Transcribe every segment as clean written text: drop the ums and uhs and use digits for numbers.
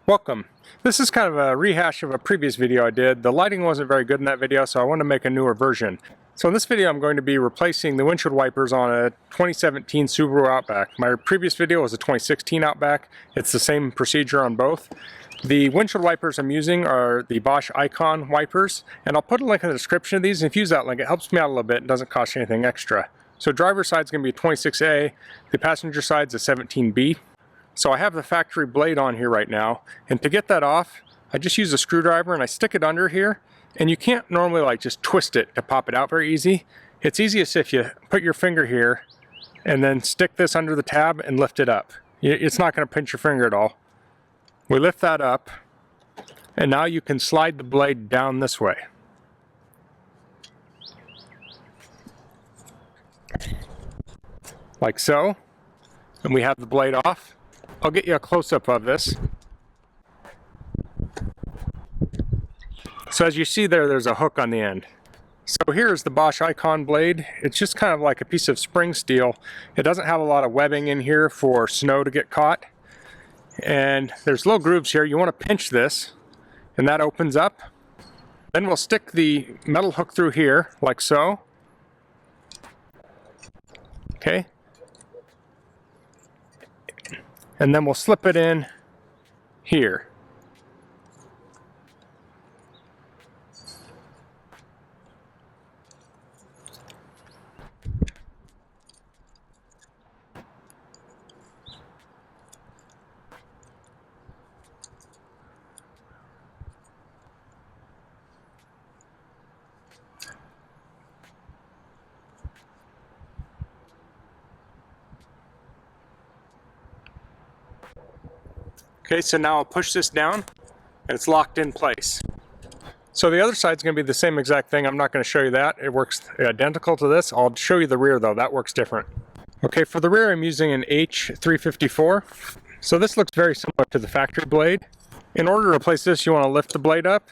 Welcome. This is kind of a rehash of a previous video I did. The lighting wasn't very good in that video, so I wanted to make a newer version. So in this video I'm going to be replacing the windshield wipers on a 2017 Subaru Outback. My previous video was a 2016 Outback. It's the same procedure on both. The windshield wipers I'm using are the Bosch Icon wipers, and I'll put a link in the description of these, and if you use that link it helps me out a little bit and doesn't cost you anything extra. So driver's side is going to be a 26A, the passenger side is a 17B. So I have the factory blade on here right now, and to get that off, I just use a screwdriver and I stick it under here, and you can't normally like just twist it to pop it out very easy. It's easiest if you put your finger here and then stick this under the tab and lift it up. It's not going to pinch your finger at all. We lift that up, and now you can slide the blade down this way. Like so, and we have the blade off. I'll get you a close-up of this. So as you see there, there's a hook on the end. So here's the Bosch Icon blade. It's just kind of like a piece of spring steel. It doesn't have a lot of webbing in here for snow to get caught. And there's little grooves here. You want to pinch this, and that opens up. Then we'll stick the metal hook through here, like so. Okay. And then we'll slip it in here. Okay, so now I'll push this down and it's locked in place. So the other side's going to be the same exact thing. I'm not going to show you that. It works identical to this. I'll show you the rear though. That works different. Okay, for the rear I'm using an H354. So this looks very similar to the factory blade. In order to replace this, you want to lift the blade up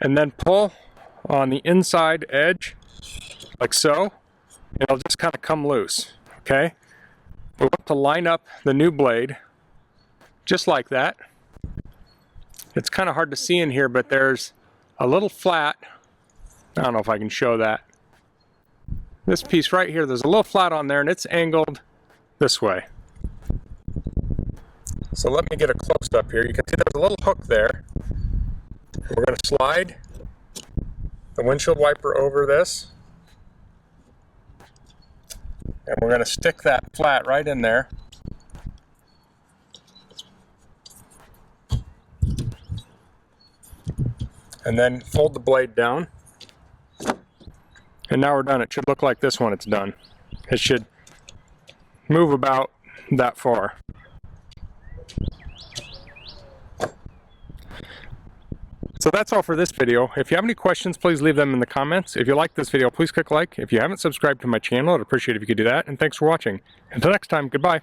and then pull on the inside edge like so. And it'll just kind of come loose. Okay, we want to line up the new blade just like that. It's kind of hard to see in here, but there's a little flat. I don't know if I can show that. This piece right here, there's a little flat on there, and it's angled this way. So let me get a close-up here. You can see there's a little hook there. We're going to slide the windshield wiper over this, and we're going to stick that flat right in there. And then fold the blade down. And now we're done. It should look like this when it's done. It should move about that far. So that's all for this video. If you have any questions, please leave them in the comments. If you like this video, please click like. If you haven't subscribed to my channel, I'd appreciate it if you could do that. And thanks for watching. Until next time, goodbye.